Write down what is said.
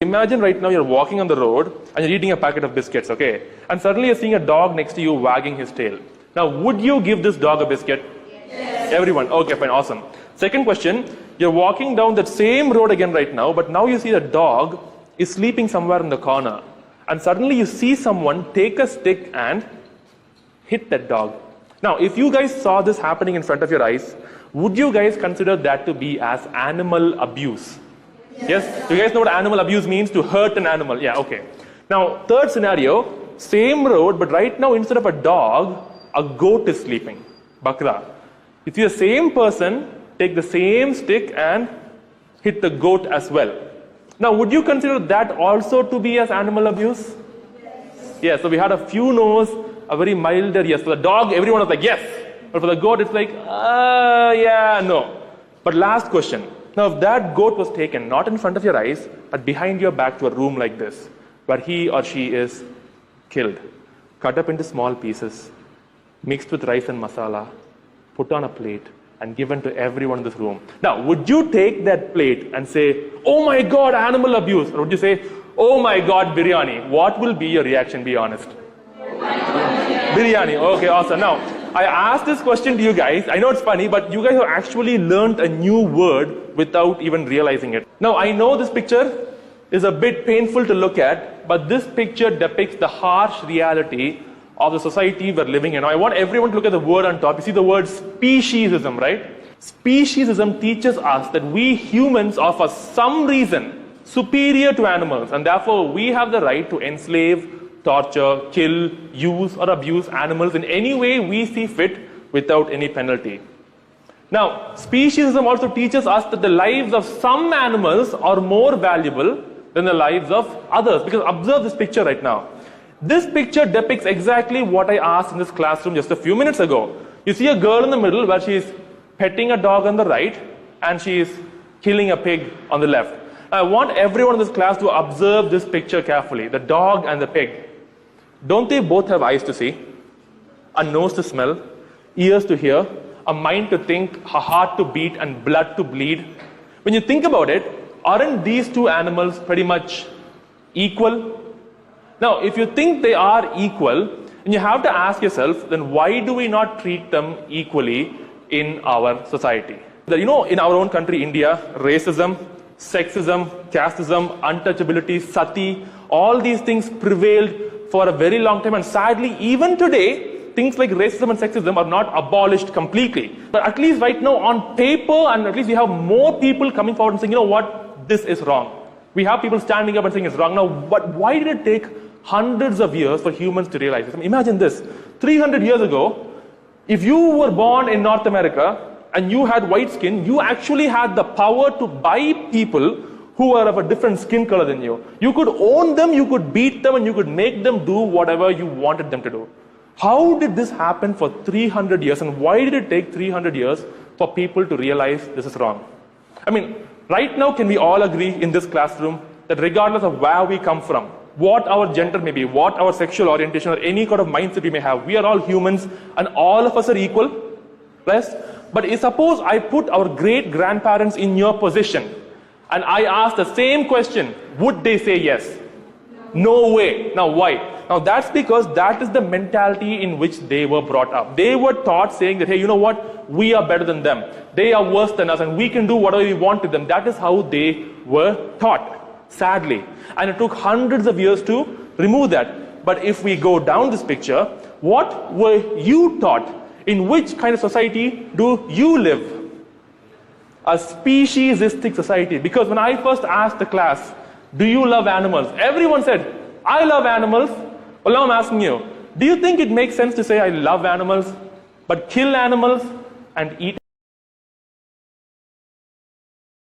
Imagine right now you're walking on the road and you're eating a packet of biscuits, okay? And suddenly you're seeing a dog next to you wagging his tail. Now, would you give this dog a biscuit? Yes. Everyone. Okay, fine, awesome. Second question, you're walking down that same road again right now, but now you see the dog is sleeping somewhere in the corner. And suddenly you see someone take a stick and hit that dog. Now, if you guys saw this happening in front of your eyes, would you guys consider that to be as animal abuse? Yes? Do you guys know what animal abuse means? To hurt an animal. Yeah, okay. Now, third scenario, same road, but right now instead of a dog, a goat is sleeping. Bakra. You see the same person take the same stick and hit the goat as well. Now, would you consider that also to be as animal abuse? Yes, so we had a few no's, a very milder yes. For the dog, everyone was like, yes. But for the goat, it's like, yeah, no. But last question. Now, if that goat was taken, not in front of your eyes, but behind your back to a room like this, where he or she is killed, cut up into small pieces, mixed with rice and masala, put on a plate, and given to everyone in this room. Now, would you take that plate and say, oh my God, animal abuse? Or would you say, oh my God, biryani? What will be your reaction? Be honest. Biryani. Okay, awesome. Now, I asked this question to you guys. I know it's funny, but you guys have actually learned a new word without even realizing it. Now, I know this picture is a bit painful to look at, but this picture depicts the harsh reality of the society we're living in. Now, I want everyone to look at the word on top. You see the word speciesism, right? Speciesism teaches us that we humans are for some reason superior to animals, and therefore we have the right to enslave, torture, kill, use or abuse animals in any way we see fit without any penalty. Now, speciesism also teaches us that the lives of some animals are more valuable than the lives of others. Because observe this picture right now. This picture depicts exactly what I asked in this classroom just a few minutes ago. You see a girl in the middle where she is petting a dog on the right and she is killing a pig on the left. I want everyone in this class to observe this picture carefully, the dog and the pig. Don't they both have eyes to see, a nose to smell, ears to hear, a mind to think, a heart to beat, and blood to bleed? When you think about it, aren't these two animals pretty much equal? Now, if you think they are equal, then you have to ask yourself, then why do we not treat them equally in our society? You know, in our own country, India, racism, sexism, casteism, untouchability, sati, all these things prevailed for a very long time, and sadly, even today, things like racism and sexism are not abolished completely. But at least right now, on paper, and at least we have more people coming forward and saying, you know what, this is wrong. We have people standing up and saying it's wrong. Now, but why did it take hundreds of years for humans to realize this? I mean, imagine this, 300 years ago, if you were born in North America and you had white skin, you actually had the power to buy people who are of a different skin color than you. You could own them, you could beat them, and you could make them do whatever you wanted them to do. How did this happen for 300 years, and why did it take 300 years for people to realize this is wrong? I mean, right now, can we all agree in this classroom that regardless of where we come from, what our gender may be, what our sexual orientation or any kind of mindset we may have, we are all humans and all of us are equal? Yes? But suppose I put our great-grandparents in your position and I ask the same question, would they say yes? No way. Now why? Now that's because that is the mentality in which they were brought up. They were taught saying that, hey, you know what? We are better than them. They are worse than us and we can do whatever we want to them. That is how they were taught, sadly. And it took hundreds of years to remove that. But if we go down this picture, what were you taught? In which kind of society do you live? A speciesistic society. Because when I first asked the class, do you love animals? Everyone said, I love animals. Well, now I'm asking you, do you think it makes sense to say I love animals, but kill animals and eat